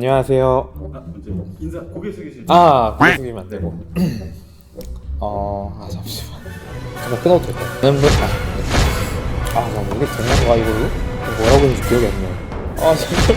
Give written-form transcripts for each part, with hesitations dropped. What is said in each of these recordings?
안녕하세요. 먼저 인사 고개 숙이시죠. 고개 숙이면 안 되고. 잠시만. 잠깐 끊어도 될까요? 잠깐 이게 되는 거야 이걸로? 뭐라고 했는지 기억이 안 나요. 잠깐.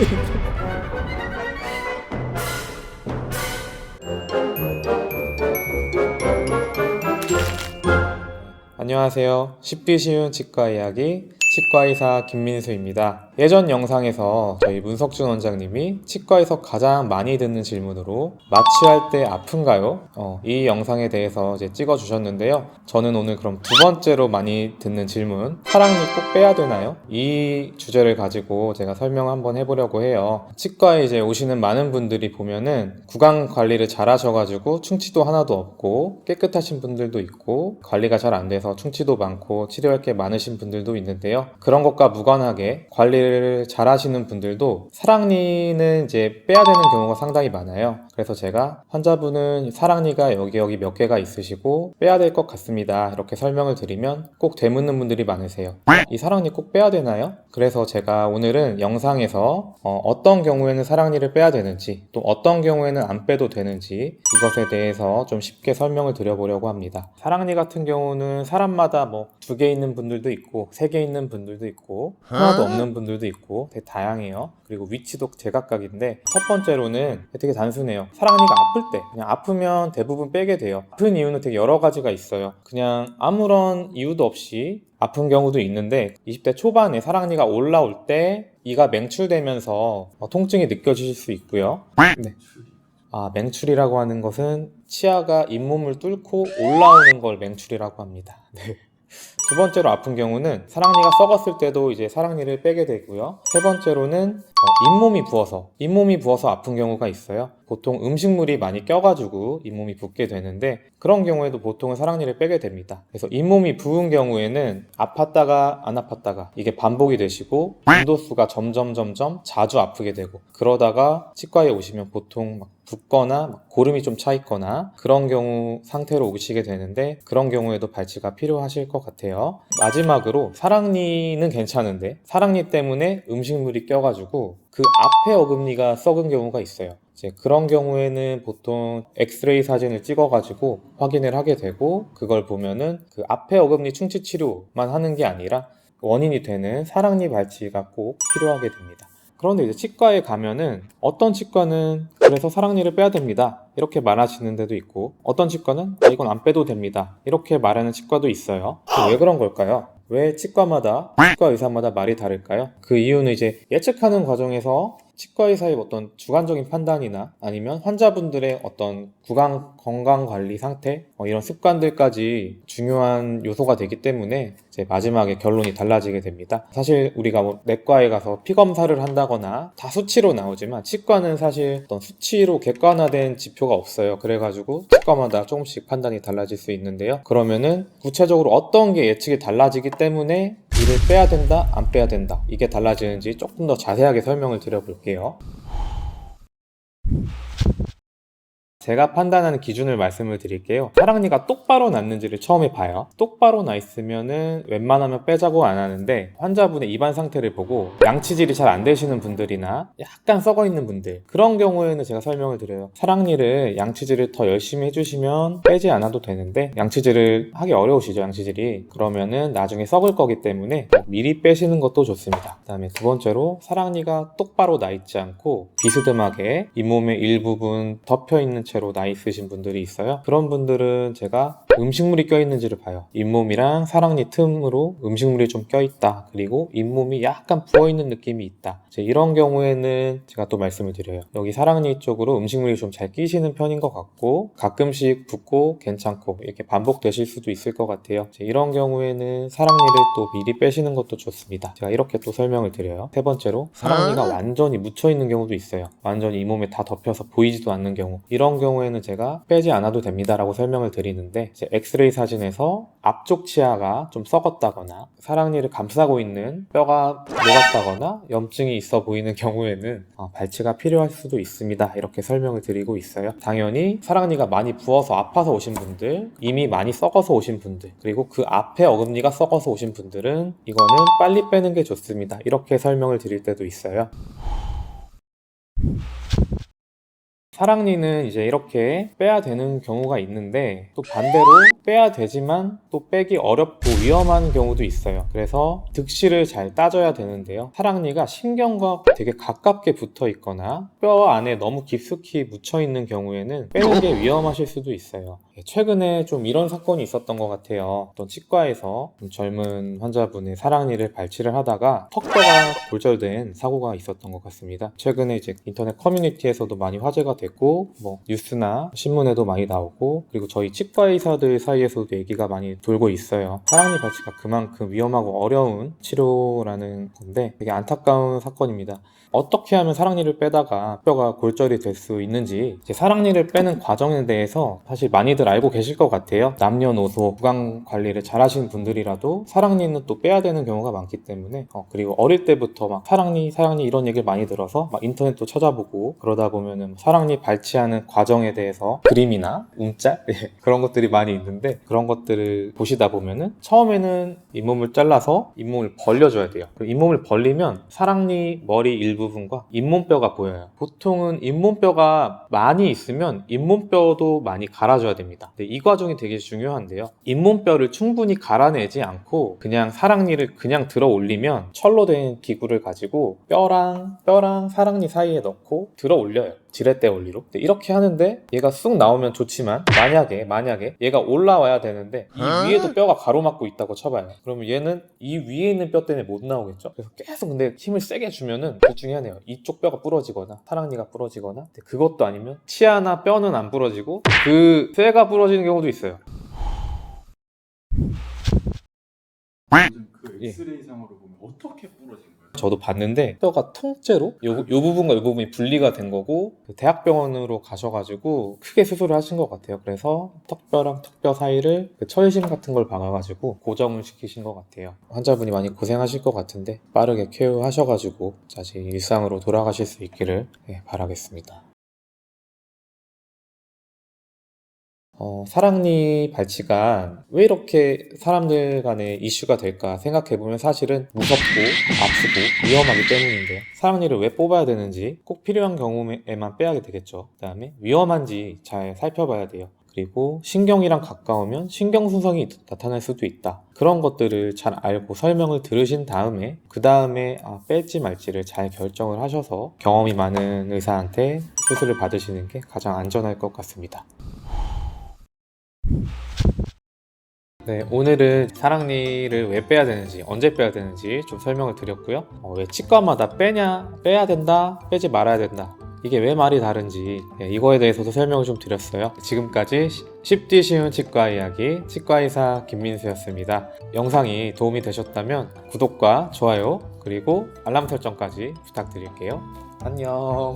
안녕하세요. 쉽기 쉬운 치과 이야기 치과의사 김민수입니다. 예전 영상에서 저희 문석준 원장님이 치과에서 가장 많이 듣는 질문으로 마취할 때 아픈가요? 이 영상에 대해서 이제 찍어 주셨는데요. 저는 오늘 그럼 두 번째로 많이 듣는 질문, 사랑니 꼭 빼야 되나요? 이 주제를 가지고 제가 설명 한번 해보려고 해요. 치과에 이제 오시는 많은 분들이 보면은 구강 관리를 잘 하셔가지고 충치도 하나도 없고 깨끗하신 분들도 있고 관리가 잘 안 돼서 충치도 많고 치료할 게 많으신 분들도 있는데요. 그런 것과 무관하게 관리를 잘 하시는 분들도 사랑니는 이제 빼야 되는 경우가 상당히 많아요. 그래서 제가 환자분은 사랑니가 여기 몇 개가 있으시고 빼야 될 것 같습니다, 이렇게 설명을 드리면 꼭 되묻는 분들이 많으세요. 이 사랑니 꼭 빼야 되나요? 그래서 제가 오늘은 영상에서 어떤 경우에는 사랑니를 빼야 되는지, 또 어떤 경우에는 안 빼도 되는지, 이것에 대해서 좀 쉽게 설명을 드려보려고 합니다. 사랑니 같은 경우는 사람마다 뭐 2개 있는 분들도 있고 3개 있는 분들도 있고 하나도 없는 분들도 있고 되게 다양해요. 그리고 위치도 제각각인데, 첫 번째로는 되게 단순해요. 사랑니가 아플 때, 그냥 아프면 대부분 빼게 돼요. 아픈 이유는 되게 여러 가지가 있어요. 그냥 아무런 이유도 없이 아픈 경우도 있는데, 20대 초반에 사랑니가 올라올 때 이가 맹출되면서 통증이 느껴지실 수 있고요. 네. 맹출이라고 하는 것은 치아가 잇몸을 뚫고 올라오는 걸 맹출이라고 합니다. 네. 두 번째로 아픈 경우는 사랑니가 썩었을 때도 이제 사랑니를 빼게 되고요. 세 번째로는 잇몸이 부어서 아픈 경우가 있어요. 보통 음식물이 많이 껴가지고 잇몸이 붓게 되는데, 그런 경우에도 보통은 사랑니를 빼게 됩니다. 그래서 잇몸이 부은 경우에는 아팠다가 안 아팠다가 이게 반복이 되시고 빈도수가 점점 자주 아프게 되고, 그러다가 치과에 오시면 보통 막 붓거나 고름이 좀 차 있거나 그런 경우 상태로 오시게 되는데, 그런 경우에도 발치가 필요하실 것 같아요. 마지막으로 사랑니는 괜찮은데 사랑니 때문에 음식물이 껴가지고 그 앞에 어금니가 썩은 경우가 있어요. 이제 그런 경우에는 보통 엑스레이 사진을 찍어가지고 확인을 하게 되고, 그걸 보면은 그 앞에 어금니 충치 치료만 하는 게 아니라 원인이 되는 사랑니 발치가 꼭 필요하게 됩니다. 그런데 이제 치과에 가면은 어떤 치과는 그래서 사랑니를 빼야 됩니다, 이렇게 말하시는 데도 있고, 어떤 치과는 이건 안 빼도 됩니다, 이렇게 말하는 치과도 있어요. 왜 그런 걸까요? 왜 치과 의사마다 말이 다를까요? 그 이유는 이제 예측하는 과정에서 치과 의사의 어떤 주관적인 판단이나 아니면 환자분들의 어떤 구강 건강 관리 상태, 이런 습관들까지 중요한 요소가 되기 때문에 이제 마지막에 결론이 달라지게 됩니다. 사실 우리가 뭐 내과에 가서 피 검사를 한다거나 다 수치로 나오지만, 치과는 사실 어떤 수치로 객관화된 지표가 없어요. 그래가지고 치과마다 조금씩 판단이 달라질 수 있는데요. 그러면은 구체적으로 어떤 게 예측이 달라지기 때문에 이를 빼야 된다, 안 빼야 된다, 이게 달라지는지 조금 더 자세하게 설명을 드려볼게요. 제가 판단하는 기준을 말씀을 드릴게요. 사랑니가 똑바로 났는지를 처음에 봐요. 똑바로 나 있으면은 웬만하면 빼자고 안 하는데, 환자분의 입안 상태를 보고 양치질이 잘 안 되시는 분들이나 약간 썩어 있는 분들, 그런 경우에는 제가 설명을 드려요. 사랑니를 양치질을 더 열심히 해주시면 빼지 않아도 되는데, 양치질을 하기 어려우시죠, 양치질이. 그러면은 나중에 썩을 거기 때문에 미리 빼시는 것도 좋습니다. 그 다음에 두 번째로, 사랑니가 똑바로 나 있지 않고 비스듬하게 잇몸의 일부분 덮여 있는 채로 나 있으신 분들이 있어요. 그런 분들은 제가 음식물이 껴있는지를 봐요. 잇몸이랑 사랑니 틈으로 음식물이 좀 껴있다, 그리고 잇몸이 약간 부어있는 느낌이 있다, 이제 이런 경우에는 제가 또 말씀을 드려요. 여기 사랑니 쪽으로 음식물이 좀 잘 끼시는 편인 것 같고, 가끔씩 붓고 괜찮고 이렇게 반복되실 수도 있을 것 같아요. 이제 이런 경우에는 사랑니를 또 미리 빼시는 것도 좋습니다. 제가 이렇게 또 설명을 드려요. 세 번째로, 사랑니가 완전히 묻혀있는 경우도 있어요. 완전히 잇몸에 다 덮여서 보이지도 않는 경우, 이런 경우에는 제가 빼지 않아도 됩니다 라고 설명을 드리는데, 이제 엑스레이 사진에서 앞쪽 치아가 좀 썩었다거나 사랑니를 감싸고 있는 뼈가 녹았다거나 염증이 있어 보이는 경우에는 발치가 필요할 수도 있습니다, 이렇게 설명을 드리고 있어요. 당연히 사랑니가 많이 부어서 아파서 오신 분들, 이미 많이 썩어서 오신 분들, 그리고 그 앞에 어금니가 썩어서 오신 분들은 이거는 빨리 빼는 게 좋습니다, 이렇게 설명을 드릴 때도 있어요. 사랑니는 이제 이렇게 빼야 되는 경우가 있는데 또 반대로 빼야 되지만 또 빼기 어렵고 위험한 경우도 있어요. 그래서 득실을 잘 따져야 되는데요. 사랑니가 신경과 되게 가깝게 붙어 있거나 뼈 안에 너무 깊숙이 묻혀 있는 경우에는 빼는 게 위험하실 수도 있어요. 최근에 좀 이런 사건이 있었던 것 같아요. 어떤 치과에서 좀 젊은 환자분의 사랑니를 발치를 하다가 턱뼈가 골절된 사고가 있었던 것 같습니다. 최근에 이제 인터넷 커뮤니티에서도 많이 화제가 됐고, 뭐 뉴스나 신문에도 많이 나오고, 그리고 저희 치과 의사들 사이에서도 얘기가 많이 돌고 있어요. 사랑니 발치가 그만큼 위험하고 어려운 치료라는 건데 되게 안타까운 사건입니다. 어떻게 하면 사랑니를 빼다가 뼈가 골절이 될 수 있는지, 이제 사랑니를 빼는 과정에 대해서 사실 많이들 알고 계실 것 같아요. 남녀노소 구강 관리를 잘 하시는 분들이라도 사랑니는 또 빼야 되는 경우가 많기 때문에 그리고 어릴 때부터 막 사랑니 이런 얘기를 많이 들어서 막 인터넷도 찾아보고 그러다 보면은 사랑니 발치하는 과정에 대해서 그림이나 움짤 그런 것들이 많이 있는데, 그런 것들을 보시다 보면은 처음에는 잇몸을 잘라서 잇몸을 벌려줘야 돼요. 그리고 잇몸을 벌리면 사랑니 머리 일부분과 잇몸뼈가 보여요. 보통은 잇몸뼈가 많이 있으면 잇몸뼈도 많이 갈아줘야 됩니다. 근데 이 과정이 되게 중요한데요. 잇몸뼈를 충분히 갈아내지 않고 그냥 사랑니를 그냥 들어 올리면 철로 된 기구를 가지고 뼈랑 사랑니 사이에 넣고 들어 올려요. 지렛대 원리로. 이렇게 하는데 얘가 쑥 나오면 좋지만 만약에 얘가 올라와야 되는데 이 위에도 뼈가 가로막고 있다고 쳐봐요. 그러면 얘는 이 위에 있는 뼈 때문에 못 나오겠죠. 그래서 계속 근데 힘을 세게 주면은 둘 중에 하나예요. 이쪽 뼈가 부러지거나 사랑니가 부러지거나, 근데 그것도 아니면 치아나 뼈는 안 부러지고 그 쇠가 부러지는 경우도 있어요. 요즘 그 예. 엑스레이상으로 보면 어떻게 부러진 거예요? 저도 봤는데 뼈가 통째로 요 부분과 요 부분이 분리가 된 거고, 그 대학병원으로 가셔가지고 크게 수술을 하신 것 같아요. 그래서 턱뼈랑 턱뼈 사이를 그 철심 같은 걸 박아가지고 고정을 시키신 것 같아요. 환자분이 많이 고생하실 것 같은데 빠르게 쾌유하셔가지고 다시 일상으로 돌아가실 수 있기를 바라겠습니다. 사랑니 발치가 왜 이렇게 사람들 간에 이슈가 될까 생각해보면 사실은 무섭고 아프고 위험하기 때문인데요. 사랑니를 왜 뽑아야 되는지 꼭 필요한 경우에만 빼야 되겠죠. 그 다음에 위험한지 잘 살펴봐야 돼요. 그리고 신경이랑 가까우면 신경순성이 나타날 수도 있다. 그런 것들을 잘 알고 설명을 들으신 다음에 그 다음에 뺄지 말지를 잘 결정을 하셔서 경험이 많은 의사한테 수술을 받으시는 게 가장 안전할 것 같습니다. 네, 오늘은 사랑니를 왜 빼야 되는지, 언제 빼야 되는지 좀 설명을 드렸고요. 왜 치과마다 빼야 된다, 빼지 말아야 된다, 이게 왜 말이 다른지 이거에 대해서도 설명을 좀 드렸어요. 지금까지 쉽디 쉬운 치과 이야기 치과의사 김민수였습니다. 영상이 도움이 되셨다면 구독과 좋아요 그리고 알람 설정까지 부탁드릴게요. 안녕.